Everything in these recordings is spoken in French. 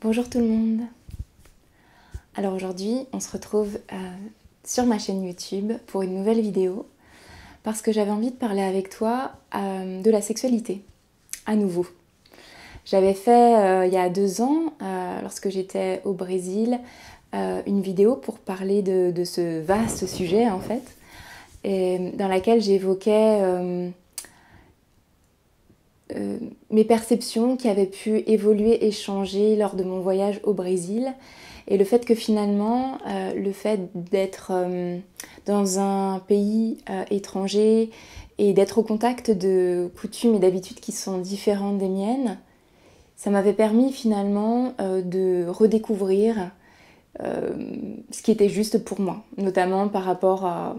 Bonjour tout le monde. Alors aujourd'hui, on se retrouve sur ma chaîne YouTube pour une nouvelle vidéo parce que j'avais envie de parler avec toi de la sexualité, à nouveau. J'avais fait il y a 2 ans, lorsque j'étais au Brésil, une vidéo pour parler de ce vaste sujet en fait, et dans laquelle j'évoquais mes perceptions qui avaient pu évoluer et changer lors de mon voyage au Brésil et le fait que finalement le fait d'être dans un pays étranger et d'être au contact de coutumes et d'habitudes qui sont différentes des miennes, ça m'avait permis finalement de redécouvrir ce qui était juste pour moi, notamment par rapport à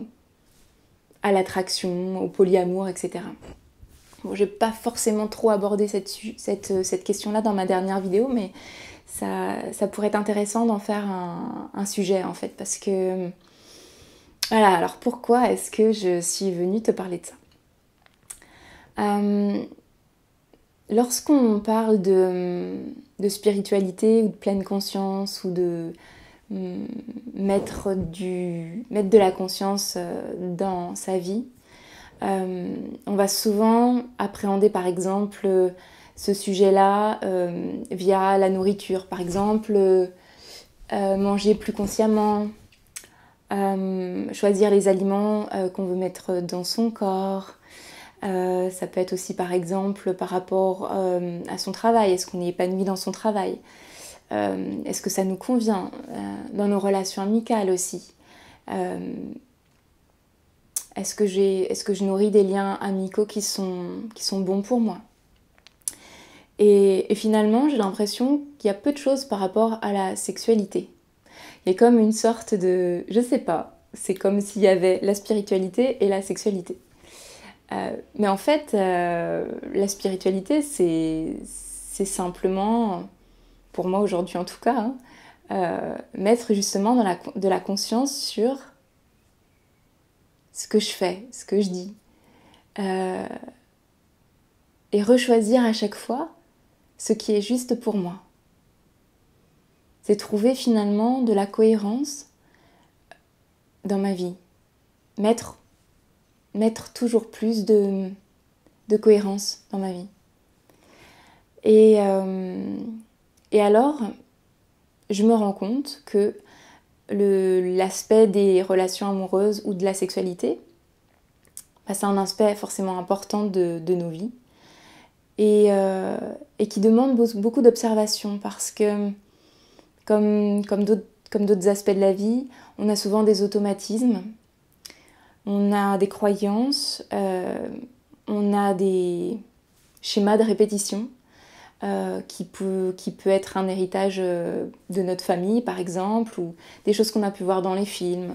l'attraction, au polyamour, etc. Bon, je n'ai pas forcément trop abordé cette question-là dans ma dernière vidéo, mais ça pourrait être intéressant d'en faire un sujet en fait, parce que... Voilà, alors pourquoi est-ce que je suis venue te parler de ça Lorsqu'on parle de spiritualité ou de pleine conscience ou de mettre de la conscience dans sa vie, on va souvent appréhender par exemple ce sujet-là via la nourriture. Par exemple, manger plus consciemment, choisir les aliments qu'on veut mettre dans son corps. Ça peut être aussi par exemple par rapport à son travail. Est-ce qu'on est épanoui dans son travail? Est-ce que ça nous convient? Dans nos relations amicales aussi. Est-ce que je nourris des liens amicaux qui sont bons pour moi? Et finalement, j'ai l'impression qu'il y a peu de choses par rapport à la sexualité. Il y a comme une sorte de... Je sais pas, c'est comme s'il y avait la spiritualité et la sexualité. Mais en fait, la spiritualité, c'est simplement, pour moi aujourd'hui en tout cas, mettre justement de la conscience sur ce que je fais, ce que je dis. Et rechoisir à chaque fois ce qui est juste pour moi. C'est trouver finalement de la cohérence dans ma vie. Mettre toujours plus de cohérence dans ma vie. Et alors, je me rends compte que l'aspect des relations amoureuses ou de la sexualité, c'est un aspect forcément important de nos vies et qui demande beaucoup d'observation parce que comme d'autres aspects de la vie, on a souvent des automatismes, on a des croyances, on a des schémas de répétition qui peut être un héritage de notre famille par exemple, ou des choses qu'on a pu voir dans les films.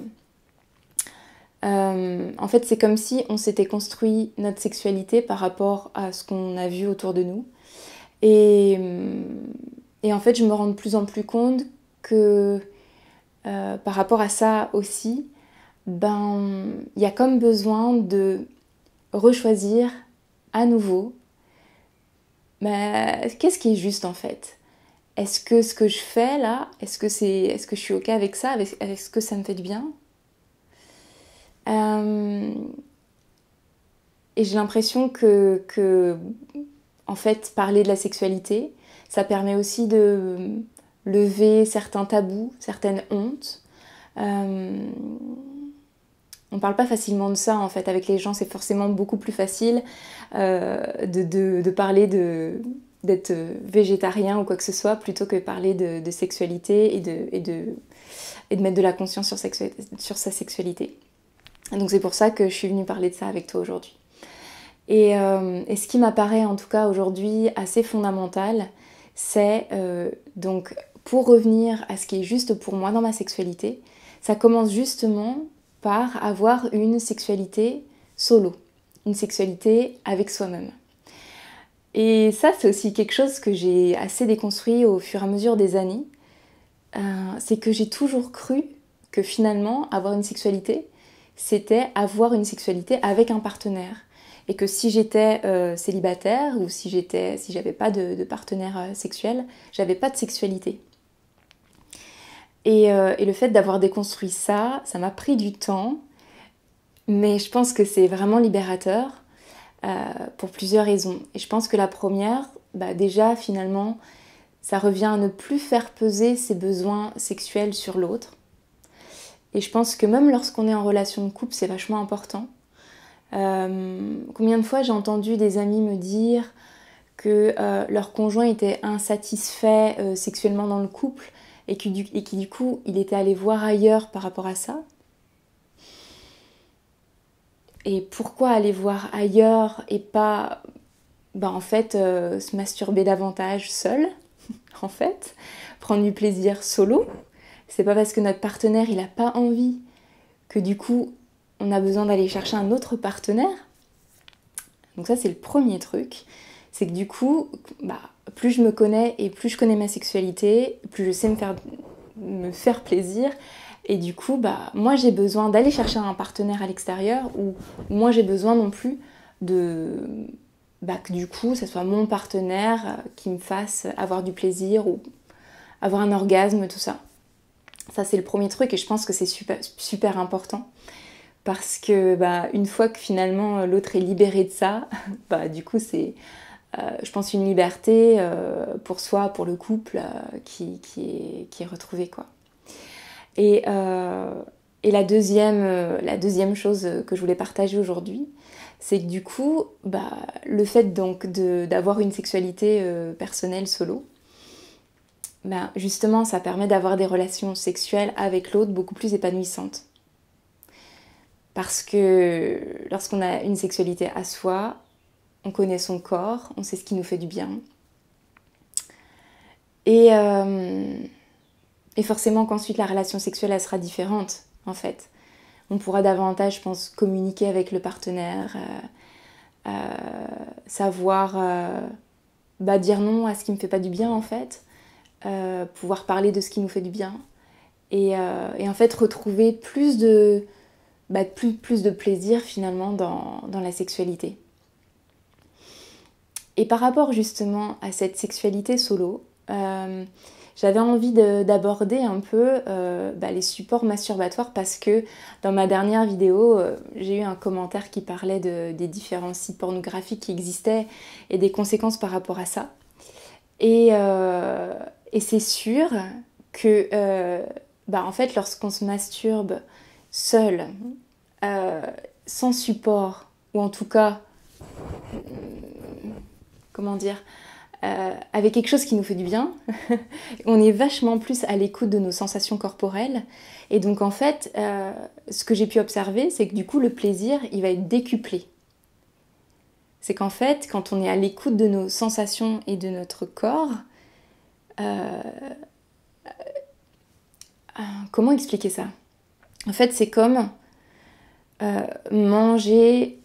En fait, c'est comme si on s'était construit notre sexualité par rapport à ce qu'on a vu autour de nous. Et en fait, je me rends de plus en plus compte que par rapport à ça aussi, il y a comme besoin de rechoisir à nouveau qu'est-ce qui est juste en fait. Est-ce que ce que je fais là, est-ce que je suis ok avec ça, est-ce que ça me fait du bien? Et j'ai l'impression que en fait, parler de la sexualité, ça permet aussi de lever certains tabous, certaines hontes. On parle pas facilement de ça en fait avec les gens, c'est forcément beaucoup plus facile de parler d'être végétarien ou quoi que ce soit plutôt que parler de sexualité et de mettre de la conscience sur sa sexualité. Et donc c'est pour ça que je suis venue parler de ça avec toi aujourd'hui. Et ce qui m'apparaît en tout cas aujourd'hui assez fondamental, c'est donc pour revenir à ce qui est juste pour moi dans ma sexualité, ça commence justement par avoir une sexualité solo, une sexualité avec soi-même. Et ça, c'est aussi quelque chose que j'ai assez déconstruit au fur et à mesure des années. C'est que j'ai toujours cru que finalement, avoir une sexualité, c'était avoir une sexualité avec un partenaire. et que si j'étais célibataire ou si j'avais pas de partenaire sexuel, j'avais pas de sexualité. Et le fait d'avoir déconstruit ça, ça m'a pris du temps, mais je pense que c'est vraiment libérateur pour plusieurs raisons. Et je pense que la première, déjà finalement, ça revient à ne plus faire peser ses besoins sexuels sur l'autre. Et je pense que même lorsqu'on est en relation de couple, c'est vachement important. Combien de fois j'ai entendu des amis me dire que leur conjoint était insatisfait sexuellement dans le couple et qui du coup il était allé voir ailleurs par rapport à ça. Et pourquoi aller voir ailleurs et pas se masturber davantage seul, en fait, prendre du plaisir solo. C'est pas parce que notre partenaire il a pas envie que du coup on a besoin d'aller chercher un autre partenaire. Donc ça c'est le premier truc, c'est que du coup plus je me connais et plus je connais ma sexualité, plus je sais me faire plaisir. Et du coup, moi j'ai besoin d'aller chercher un partenaire à l'extérieur ou moi j'ai besoin non plus que du coup ça soit mon partenaire qui me fasse avoir du plaisir ou avoir un orgasme, tout ça. Ça c'est le premier truc et je pense que c'est super, super important parce que une fois que finalement l'autre est libéré de ça, du coup c'est je pense une liberté pour soi, pour le couple qui est retrouvée quoi. Et la deuxième chose que je voulais partager aujourd'hui, c'est que du coup, le fait donc d'avoir une sexualité personnelle solo, justement, ça permet d'avoir des relations sexuelles avec l'autre beaucoup plus épanouissantes. Parce que lorsqu'on a une sexualité à soi, on connaît son corps, on sait ce qui nous fait du bien. Et forcément qu'ensuite la relation sexuelle elle sera différente en fait. On pourra davantage, je pense, communiquer avec le partenaire, savoir dire non à ce qui me fait pas du bien en fait, pouvoir parler de ce qui nous fait du bien et en fait retrouver plus de plaisir finalement dans la sexualité. Et par rapport justement à cette sexualité solo, j'avais envie d'aborder un peu les supports masturbatoires parce que dans ma dernière vidéo, j'ai eu un commentaire qui parlait des différents sites pornographiques qui existaient et des conséquences par rapport à ça. Et c'est sûr que en fait, lorsqu'on se masturbe seul, sans support, ou en tout cas, avec quelque chose qui nous fait du bien, on est vachement plus à l'écoute de nos sensations corporelles. Et donc en fait, ce que j'ai pu observer, c'est que du coup le plaisir, il va être décuplé. C'est qu'en fait, quand on est à l'écoute de nos sensations et de notre corps, comment expliquer ça ? En fait, c'est comme manger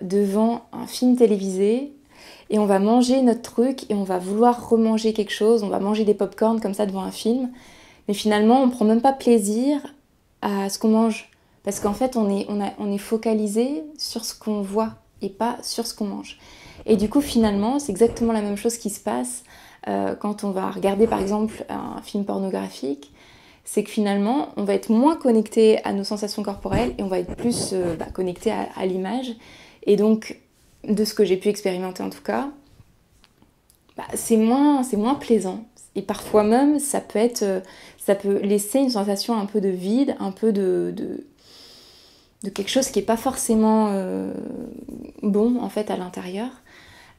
devant un film télévisé. Et on va manger notre truc et on va vouloir remanger quelque chose, on va manger des pop-corn comme ça devant un film. Mais finalement, on ne prend même pas plaisir à ce qu'on mange. Parce qu'en fait, on est focalisé sur ce qu'on voit et pas sur ce qu'on mange. Et du coup, finalement, c'est exactement la même chose qui se passe quand on va regarder par exemple un film pornographique. C'est que finalement, on va être moins connecté à nos sensations corporelles et on va être plus connecté à l'image. Et donc, de ce que j'ai pu expérimenter en tout cas, c'est moins plaisant. Et parfois même, ça peut laisser une sensation un peu de vide, un peu de quelque chose qui n'est pas forcément bon en fait à l'intérieur.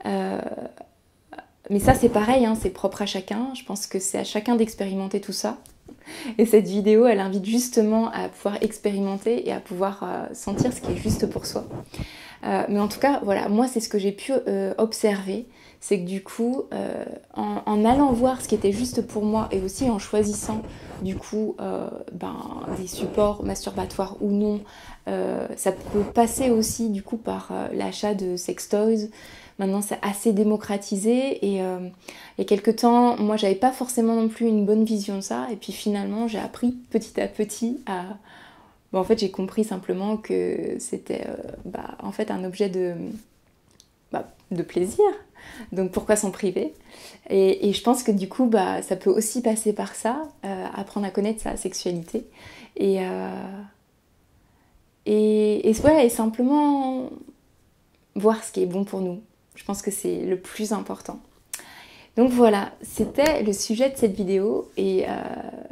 Mais ça c'est pareil, hein, c'est propre à chacun. Je pense que c'est à chacun d'expérimenter tout ça. Et cette vidéo, elle invite justement à pouvoir expérimenter et à pouvoir sentir ce qui est juste pour soi. Mais en tout cas, voilà, moi c'est ce que j'ai pu observer, c'est que du coup, en allant voir ce qui était juste pour moi et aussi en choisissant du coup des supports masturbatoires ou non, ça peut passer aussi du coup par l'achat de sextoys. Maintenant c'est assez démocratisé et il y a quelques temps, moi j'avais pas forcément non plus une bonne vision de ça et puis finalement j'ai appris petit à petit en fait j'ai compris simplement que c'était en fait un objet de plaisir. Donc pourquoi s'en priver? Et je pense que du coup ça peut aussi passer par ça, apprendre à connaître sa sexualité et simplement voir ce qui est bon pour nous. Je pense que c'est le plus important. Donc voilà, c'était le sujet de cette vidéo et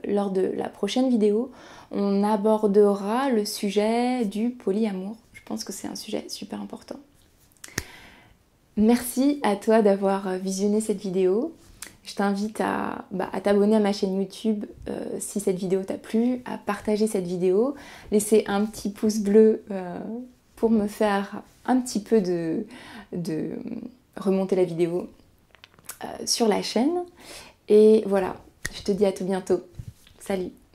lors de la prochaine vidéo, on abordera le sujet du polyamour. Je pense que c'est un sujet super important. Merci à toi d'avoir visionné cette vidéo. Je t'invite à t'abonner à ma chaîne YouTube si cette vidéo t'a plu, à partager cette vidéo, laisser un petit pouce bleu pour me faire un petit peu de remonter la vidéo sur la chaîne. Et voilà, je te dis à tout bientôt. Salut!